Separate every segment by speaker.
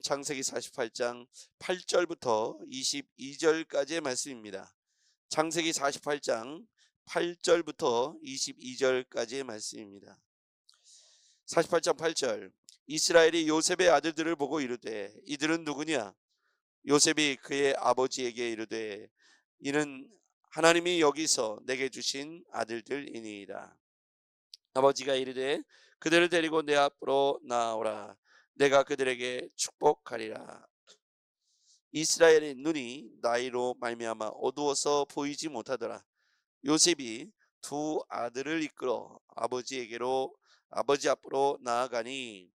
Speaker 1: 창세기 48장 8절부터 22절까지의 말씀입니다. 창세기 48장 8절부터 22절까지의 말씀입니다. 48장 8절. 이스라엘이 요셉의 아들들을 보고 이르되 이들은 누구냐? 요셉이 그의 아버지에게 이르되 이는 하나님이 여기서 내게 주신 아들들이니이다. 아버지가 이르되 그들을 데리고 내 앞으로 나오라. 내가 그들에게 축복하리라. 이스라엘의 눈이 나이로 말미암아 어두워서 보이지 못하더라. 요셉이 두 아들을 이끌어 아버지 앞으로 나아가니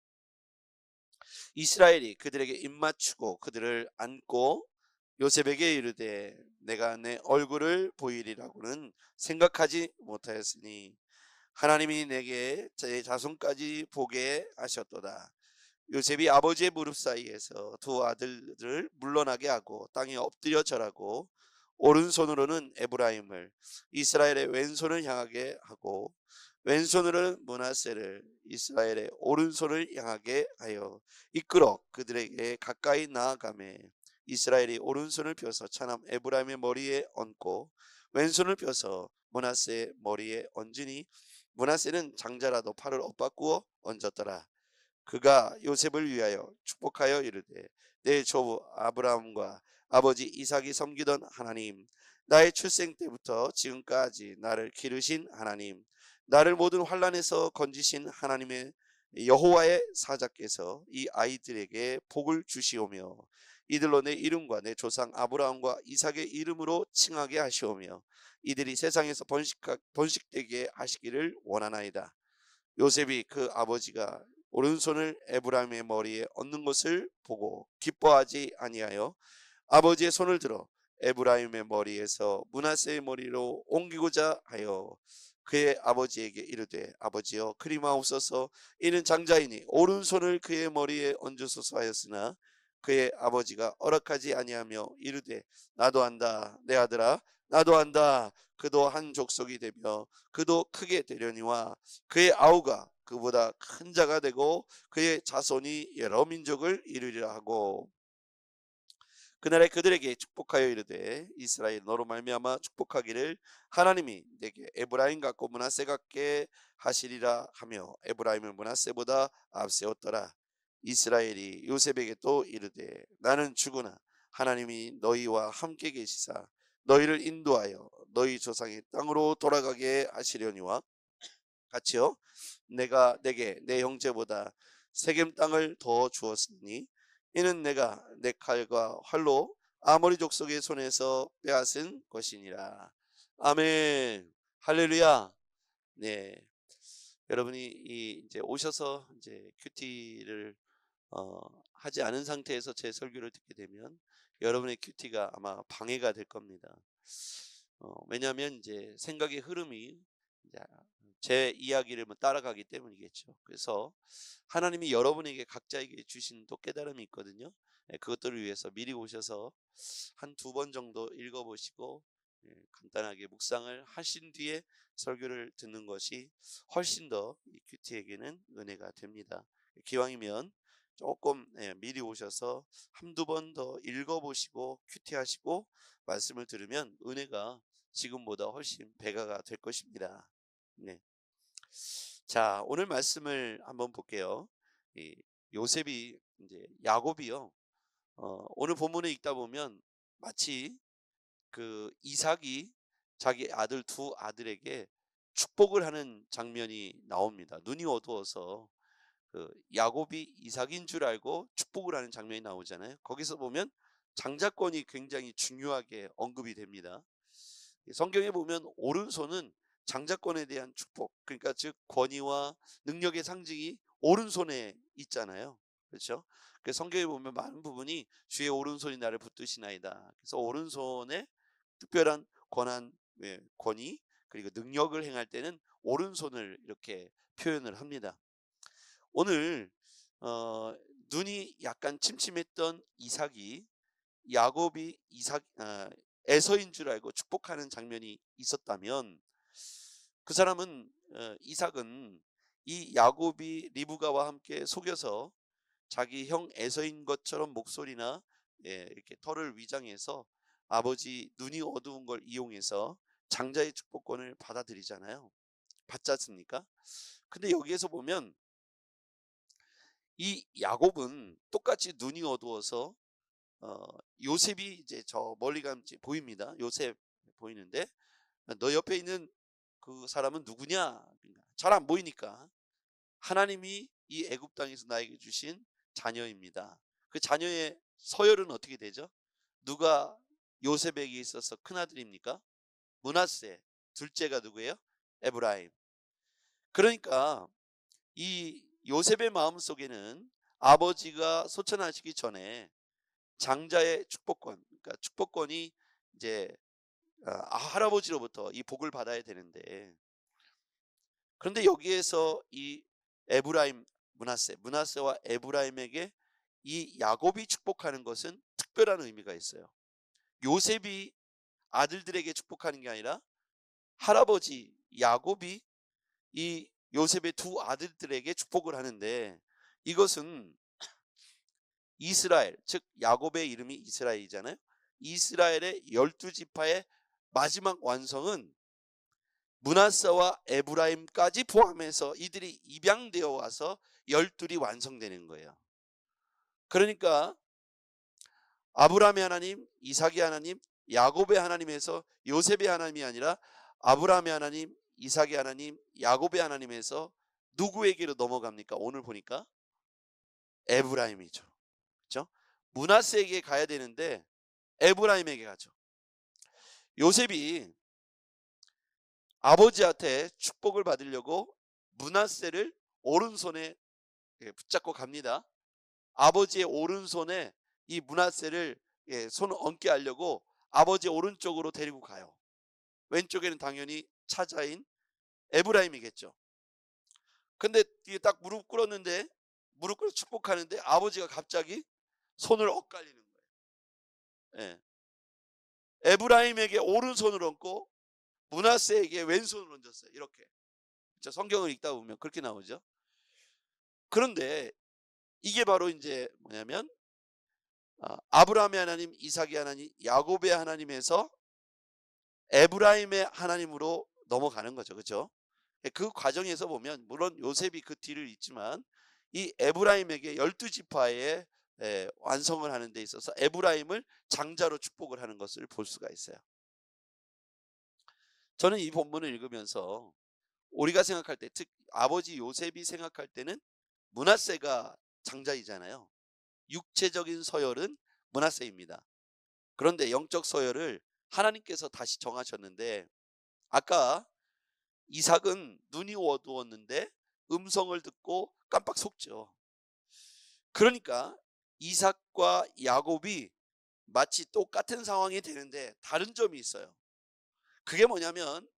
Speaker 1: 이스라엘이 그들에게 입맞추고 그들을 안고 요셉에게 이르되 내가 내 얼굴을 보이리라고는 생각하지 못하였으니 하나님이 내게 제 자손까지 보게 하셨도다. 요셉이 아버지의 무릎 사이에서 두 아들들을 물러나게 하고 땅에 엎드려 절하고 오른손으로는 에브라임을 이스라엘의 왼손을 향하게 하고 왼손으로는 므낫세를 이스라엘의 오른손을 향하게 하여 이끌어 그들에게 가까이 나아가매 이스라엘이 오른손을 펴서 차남 에브라임의 머리에 얹고 왼손을 펴서 므낫세의 머리에 얹으니 므낫세는 장자라도 팔을 엇바꾸어 얹었더라. 그가 요셉을 위하여 축복하여 이르되 내 조 아브라함과 아버지 이삭이 섬기던 하나님, 나의 출생 때부터 지금까지 나를 기르신 하나님, 나를 모든 환난에서 건지신 하나님의 여호와의 사자께서 이 아이들에게 복을 주시오며 이들로 내 이름과 내 조상 아브라함과 이삭의 이름으로 칭하게 하시오며 이들이 세상에서 번식되게 하시기를 원하나이다. 요셉이 그 아버지가 오른손을 에브라임의 머리에 얹는 것을 보고 기뻐하지 아니하여 아버지의 손을 들어 에브라임의 머리에서 므낫세의 머리로 옮기고자 하여 그의 아버지에게 이르되 아버지여 그리마옵소서 이는 장자이니 오른손을 그의 머리에 얹으소서 하였으나 그의 아버지가 허락하지 아니하며 이르되 나도 한다 내 아들아 나도 한다. 그도 한 족속이 되며 그도 크게 되려니와 그의 아우가 그보다 큰 자가 되고 그의 자손이 여러 민족을 이루리라 하고 그날에 그들에게 축복하여 이르되 이스라엘 너로 말미암아 축복하기를 하나님이 내게 에브라임 같고 므낫세 같게 하시리라 하며 에브라임을 므낫세보다 앞세웠더라. 이스라엘이 요셉에게 또 이르되 나는 주구나 하나님이 너희와 함께 계시사 너희를 인도하여 너희 조상의 땅으로 돌아가게 하시려니와 같이요 내가 내게 내 형제보다 세겜 땅을 더 주었으니 이는 내가 내 칼과 활로 아모리 족속의 손에서 빼앗은 것이니라. 아멘. 할렐루야. 네, 여러분이 이제 오셔서 이제 큐티를 하지 않은 상태에서 제 설교를 듣게 되면 여러분의 큐티가 아마 방해가 될 겁니다. 왜냐하면 이제 생각의 흐름이 이제 제 이야기를 따라가기 때문이겠죠. 그래서 하나님이 여러분에게 각자에게 주신 또 깨달음이 있거든요. 그것들을 위해서 미리 오셔서 한 두 번 정도 읽어보시고 간단하게 묵상을 하신 뒤에 설교를 듣는 것이 훨씬 더 큐티에게는 은혜가 됩니다. 기왕이면 조금 미리 오셔서 한두 번 더 읽어보시고 큐티하시고 말씀을 들으면 은혜가 지금보다 훨씬 배가가 될 것입니다. 네. 자, 오늘 말씀을 한번 볼게요. 이 요셉이 이제 야곱이요. 오늘 본문을 읽다 보면 마치 그 이삭이 자기 아들 두 아들에게 축복을 하는 장면이 나옵니다. 눈이 어두워서 그 야곱이 이삭인 줄 알고 축복을 하는 장면이 나오잖아요. 거기서 보면 장자권이 굉장히 중요하게 언급이 됩니다. 성경에 보면 오른손은 장자권에 대한 축복, 그러니까 즉 권위와 능력의 상징이 오른손에 있잖아요. 그렇죠? 그 성경에 보면 많은 부분이 주의 오른손이 나를 붙드시나이다. 그래서 오른손에 특별한 권한, 권위 그리고 능력을 행할 때는 오른손을 이렇게 표현을 합니다. 오늘 눈이 약간 침침했던 이삭이 야곱이 에서인 줄 알고 축복하는 장면이 있었다면 그 사람은 이삭은 이 야곱이 리브가와 함께 속여서 자기 형 에서인 것처럼 목소리나 이렇게 털을 위장해서 아버지 눈이 어두운 걸 이용해서 장자의 축복권을 받아들이잖아요. 받지 않습니까? 근데 여기에서 보면 이 야곱은 똑같이 눈이 어두워서 요셉이 이제 저 멀리 가면 이제 보입니다. 요셉 보이는데 너 옆에 있는 그 사람은 누구냐? 잘 안 보이니까 하나님이 이 애굽 땅에서 나에게 주신 자녀입니다. 그 자녀의 서열은 어떻게 되죠? 누가 요셉에게 있어서 큰 아들입니까? 므낫세. 둘째가 누구예요? 에브라임. 그러니까 이 요셉의 마음속에는 아버지가 소천하시기 전에 장자의 축복권, 그러니까 축복권이 이제 할아버지로부터 이 복을 받아야 되는데, 그런데 여기에서 이 에브라임, 므낫세와 에브라임에게 이 야곱이 축복하는 것은 특별한 의미가 있어요. 요셉이 아들들에게 축복하는 게 아니라 할아버지 야곱이 이 요셉의 두 아들들에게 축복을 하는데, 이것은 이스라엘, 즉 야곱의 이름이 이스라엘이잖아요. 이스라엘의 12지파의 마지막 완성은 므낫세와 에브라임까지 포함해서 이들이 입양되어 와서 12이 완성되는 거예요. 그러니까 아브라함의 하나님, 이삭의 하나님, 야곱의 하나님에서 요셉의 하나님이 아니라 아브라함의 하나님, 이삭의 하나님, 야곱의 하나님에서 누구에게로 넘어갑니까? 오늘 보니까 에브라임이죠. 그렇죠? 므낫세에게 가야 되는데 에브라임에게 가죠. 요셉이 아버지한테 축복을 받으려고 므낫세를 오른손에 붙잡고 갑니다. 아버지의 오른손에 이 므낫세를 손을 얹게 하려고 아버지 오른쪽으로 데리고 가요. 왼쪽에는 당연히 차자인 에브라임이겠죠. 근데 딱 무릎 꿇었는데, 무릎 꿇어 축복하는데 아버지가 갑자기 손을 엇갈리는 거예요. 예. 에브라임에게 오른손을 얹고 므낫세에게 왼손을 얹었어요. 이렇게. 성경을 읽다 보면 그렇게 나오죠. 그런데 이게 바로 이제 뭐냐면 아브라함의 하나님, 이삭의 하나님, 야곱의 하나님에서 에브라임의 하나님으로 넘어가는 거죠. 그렇죠? 그 과정에서 보면 물론 요셉이 그 뒤를 잇지만 이 에브라임에게 12지파의 완성을 하는 데 있어서 에브라임을 장자로 축복을 하는 것을 볼 수가 있어요. 저는 이 본문을 읽으면서 우리가 생각할 때, 특 아버지 요셉이 생각할 때는 므낫세가 장자이잖아요. 육체적인 서열은 므낫세입니다. 그런데 영적 서열을 하나님께서 다시 정하셨는데, 아까 이삭은 눈이 어두웠는데 음성을 듣고 깜빡 속죠. 그러니까 이삭과 야곱이 마치 똑같은 상황이 되는데 다른 점이 있어요. 그게 뭐냐면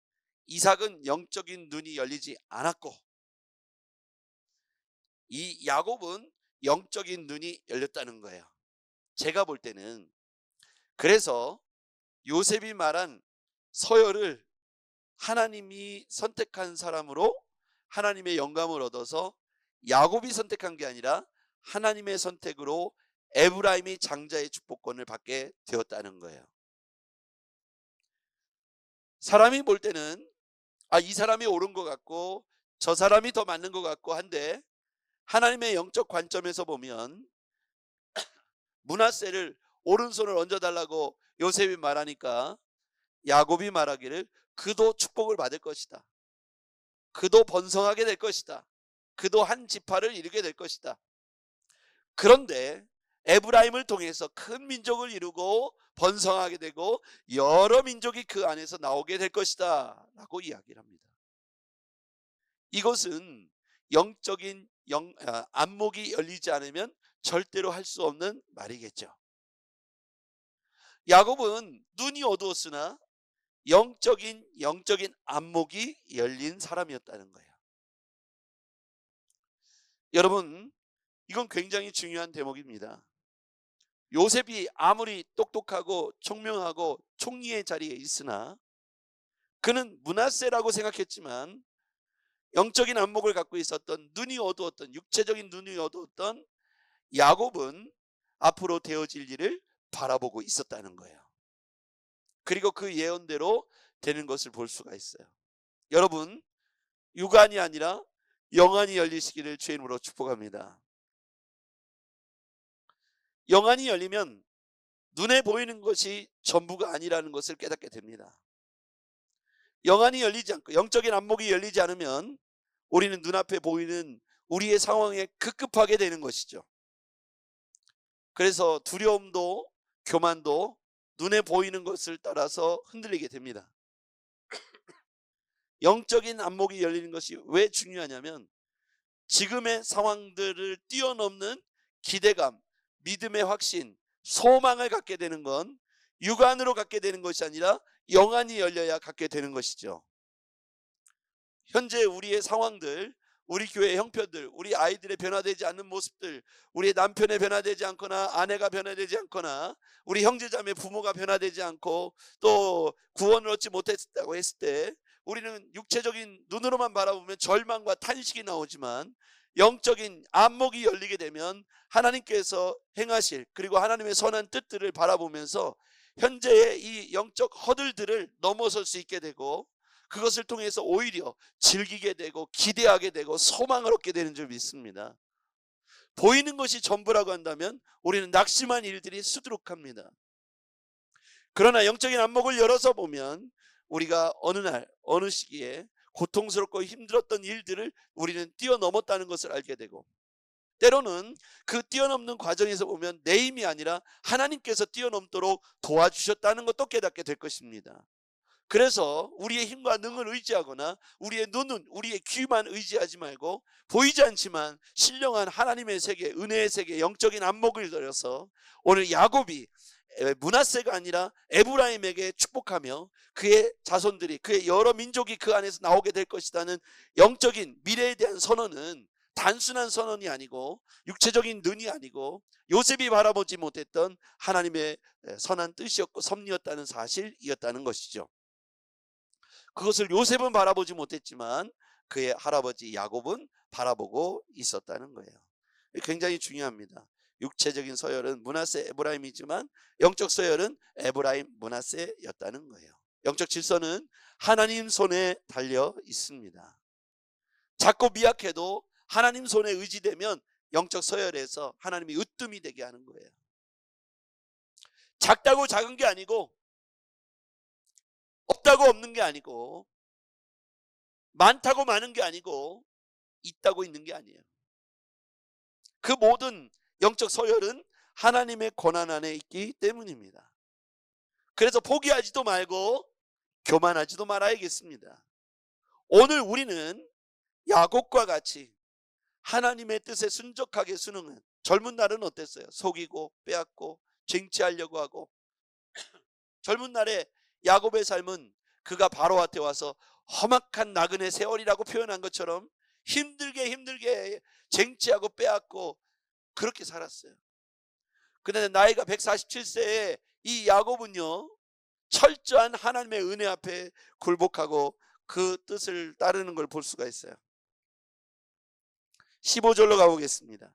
Speaker 1: 이삭은 영적인 눈이 열리지 않았고 이 야곱은 영적인 눈이 열렸다는 거예요. 제가 볼 때는 그래서 요셉이 말한 서열을 하나님이 선택한 사람으로 하나님의 영감을 얻어서 야곱이 선택한 게 아니라 하나님의 선택으로 에브라임이 장자의 축복권을 받게 되었다는 거예요. 사람이 볼 때는 이 사람이 옳은 것 같고 저 사람이 더 맞는 것 같고 한데, 하나님의 영적 관점에서 보면 므낫세를 오른손을 얹어달라고 요셉이 말하니까 야곱이 말하기를 그도 축복을 받을 것이다. 그도 번성하게 될 것이다. 그도 한 지파를 이루게 될 것이다. 그런데 에브라임을 통해서 큰 민족을 이루고 번성하게 되고 여러 민족이 그 안에서 나오게 될 것이다 라고 이야기를 합니다. 이것은 영적인 안목이 열리지 않으면 절대로 할 수 없는 말이겠죠. 야곱은 눈이 어두웠으나 영적인 안목이 열린 사람이었다는 거예요. 여러분, 이건 굉장히 중요한 대목입니다. 요셉이 아무리 똑똑하고 총명하고 총리의 자리에 있으나 그는 므낫세라고 생각했지만 영적인 안목을 갖고 있었던, 눈이 어두웠던, 육체적인 눈이 어두웠던 야곱은 앞으로 되어질 일을 바라보고 있었다는 거예요. 그리고 그 예언대로 되는 것을 볼 수가 있어요. 여러분, 육안이 아니라 영안이 열리시기를 주의 이름으로 축복합니다. 영안이 열리면 눈에 보이는 것이 전부가 아니라는 것을 깨닫게 됩니다. 영안이 열리지 않고 영적인 안목이 열리지 않으면 우리는 눈앞에 보이는 우리의 상황에 급급하게 되는 것이죠. 그래서 두려움도 교만도 눈에 보이는 것을 따라서 흔들리게 됩니다. 영적인 안목이 열리는 것이 왜 중요하냐면 지금의 상황들을 뛰어넘는 기대감, 믿음의 확신, 소망을 갖게 되는 건 육안으로 갖게 되는 것이 아니라 영안이 열려야 갖게 되는 것이죠. 현재 우리의 상황들, 우리 교회의 형편들, 우리 아이들의 변화되지 않는 모습들, 우리 남편의 변화되지 않거나 아내가 변화되지 않거나 우리 형제자매 부모가 변화되지 않고 또 구원을 얻지 못했다고 했을 때 우리는 육체적인 눈으로만 바라보면 절망과 탄식이 나오지만 영적인 안목이 열리게 되면 하나님께서 행하실 그리고 하나님의 선한 뜻들을 바라보면서 현재의 이 영적 허들들을 넘어설 수 있게 되고 그것을 통해서 오히려 즐기게 되고 기대하게 되고 소망을 얻게 되는 줄 믿습니다. 보이는 것이 전부라고 한다면 우리는 낙심한 일들이 수두룩합니다. 그러나 영적인 안목을 열어서 보면 우리가 어느 날 어느 시기에 고통스럽고 힘들었던 일들을 우리는 뛰어넘었다는 것을 알게 되고 때로는 그 뛰어넘는 과정에서 보면 내 힘이 아니라 하나님께서 뛰어넘도록 도와주셨다는 것도 깨닫게 될 것입니다. 그래서 우리의 힘과 능을 의지하거나 우리의 눈은 우리의 귀만 의지하지 말고 보이지 않지만 신령한 하나님의 세계, 은혜의 세계, 영적인 안목을 들여서 오늘 야곱이 므낫세가 아니라 에브라임에게 축복하며 그의 자손들이 그의 여러 민족이 그 안에서 나오게 될 것이라는 영적인 미래에 대한 선언은 단순한 선언이 아니고 육체적인 눈이 아니고 요셉이 바라보지 못했던 하나님의 선한 뜻이었고 섭리였다는 사실이었다는 것이죠. 그것을 요셉은 바라보지 못했지만 그의 할아버지 야곱은 바라보고 있었다는 거예요. 굉장히 중요합니다. 육체적인 서열은 므낫세 에브라임이지만 영적 서열은 에브라임 므낫세였다는 거예요. 영적 질서는 하나님 손에 달려 있습니다. 작고 미약해도 하나님 손에 의지되면 영적 서열에서 하나님이 으뜸이 되게 하는 거예요. 작다고 작은 게 아니고 없다고 없는 게 아니고 많다고 많은 게 아니고 있다고 있는 게 아니에요. 그 모든 영적 서열은 하나님의 권한 안에 있기 때문입니다. 그래서 포기하지도 말고 교만하지도 말아야겠습니다. 오늘 우리는 야곱과 같이 하나님의 뜻에 순적하게 순응한 젊은 날은 어땠어요? 속이고 빼앗고 쟁취하려고 하고 젊은 날에 야곱의 삶은 그가 바로한테 와서 험악한 나그네 세월이라고 표현한 것처럼 힘들게 쟁취하고 빼앗고 그렇게 살았어요. 그런데 나이가 147세에 이 야곱은요 철저한 하나님의 은혜 앞에 굴복하고 그 뜻을 따르는 걸 볼 수가 있어요. 15절로 가보겠습니다.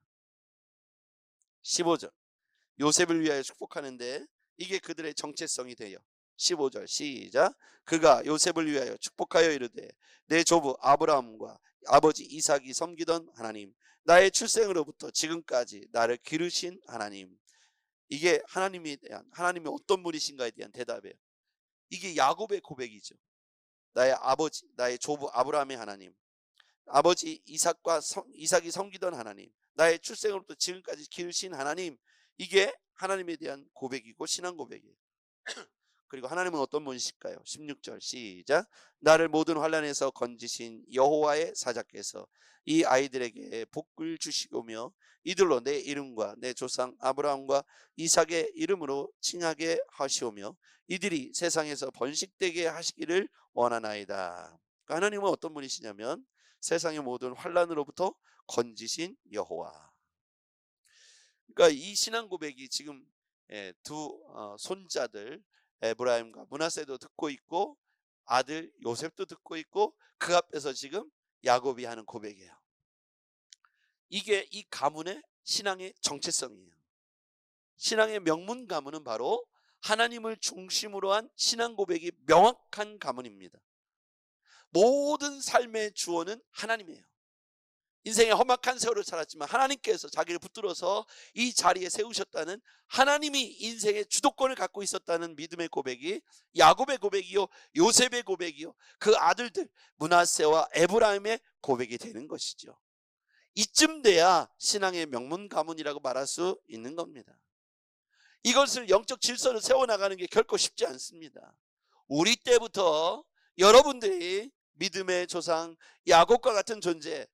Speaker 1: 15절 요셉을 위하여 축복하는데 이게 그들의 정체성이 돼요. 15절 시작. 그가 요셉을 위하여 축복하여 이르되 내 조부 아브라함과 아버지 이삭이 섬기던 하나님 나의 출생으로부터 지금까지 나를 기르신 하나님. 이게 하나님에 대한 하나님이 어떤 분이신가에 대한 대답이에요. 이게 야곱의 고백이죠. 나의 아버지 나의 조부 아브라함의 하나님 아버지 이삭이 섬기던 하나님 나의 출생으로부터 지금까지 기르신 하나님. 이게 하나님에 대한 고백이고 신앙 고백이에요. 그리고 하나님은 어떤 분이실까요? 16절 시작. 나를 모든 환난에서 건지신 여호와의 사자께서 이 아이들에게 복을 주시오며 이들로 내 이름과 내 조상 아브라함과 이삭의 이름으로 칭하게 하시오며 이들이 세상에서 번식되게 하시기를 원하나이다. 하나님은 어떤 분이시냐면 세상의 모든 환난으로부터 건지신 여호와. 그러니까 이 신앙 고백이 지금 두 손자들 에브라임과 므낫세도 듣고 있고 아들 요셉도 듣고 있고 그 앞에서 지금 야곱이 하는 고백이에요. 이게 이 가문의 신앙의 정체성이에요. 신앙의 명문 가문은 바로 하나님을 중심으로 한 신앙 고백이 명확한 가문입니다. 모든 삶의 주어는 하나님이에요. 인생의 험악한 세월을 살았지만 하나님께서 자기를 붙들어서 이 자리에 세우셨다는, 하나님이 인생의 주도권을 갖고 있었다는 믿음의 고백이 야곱의 고백이요, 요셉의 고백이요, 그 아들들 므낫세와 에브라임의 고백이 되는 것이죠. 이쯤 돼야 신앙의 명문 가문이라고 말할 수 있는 겁니다. 이것을 영적 질서를 세워나가는 게 결코 쉽지 않습니다. 우리 때부터 여러분들이 믿음의 조상 야곱과 같은 존재,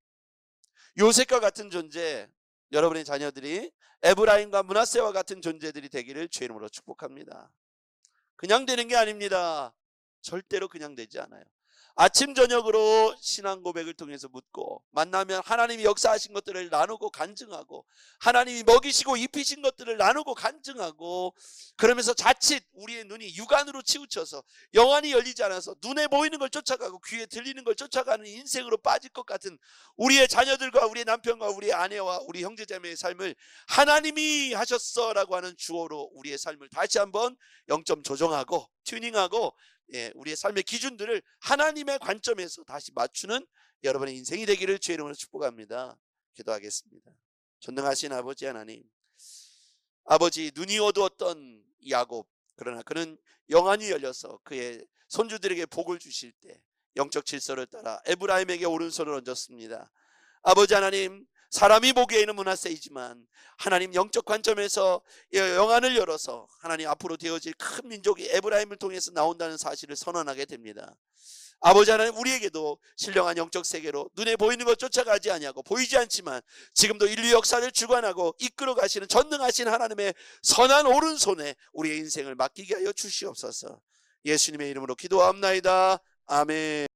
Speaker 1: 요셉과 같은 존재, 여러분의 자녀들이 에브라임과 므낫세와 같은 존재들이 되기를 주의 이름으로 축복합니다. 그냥 되는 게 아닙니다. 절대로 그냥 되지 않아요. 아침 저녁으로 신앙 고백을 통해서 묻고, 만나면 하나님이 역사하신 것들을 나누고 간증하고, 하나님이 먹이시고 입히신 것들을 나누고 간증하고, 그러면서 자칫 우리의 눈이 육안으로 치우쳐서 영안이 열리지 않아서 눈에 보이는 걸 쫓아가고 귀에 들리는 걸 쫓아가는 인생으로 빠질 것 같은 우리의 자녀들과 우리의 남편과 우리의 아내와 우리 형제자매의 삶을 하나님이 하셨어라고 하는 주어로 우리의 삶을 다시 한번 0점 조정하고 튜닝하고, 우리의 삶의 기준들을 하나님의 관점에서 다시 맞추는 여러분의 인생이 되기를 주의 이름으로 축복합니다. 기도하겠습니다. 전능하신 아버지 하나님, 아버지, 눈이 어두웠던 야곱, 그러나 그는 영안이 열려서 그의 손주들에게 복을 주실 때 영적 질서를 따라 에브라임에게 오른손을 얹었습니다. 아버지 하나님, 사람이 보기에는 므낫세이지만 하나님 영적 관점에서 영안을 열어서 하나님 앞으로 되어질 큰 민족이 에브라임을 통해서 나온다는 사실을 선언하게 됩니다. 아버지 하나님, 우리에게도 신령한 영적 세계로 눈에 보이는 것 쫓아가지 아니하고 보이지 않지만 지금도 인류 역사를 주관하고 이끌어 가시는 전능하신 하나님의 선한 오른손에 우리의 인생을 맡기게 하여 주시옵소서. 예수님의 이름으로 기도하옵나이다. 아멘.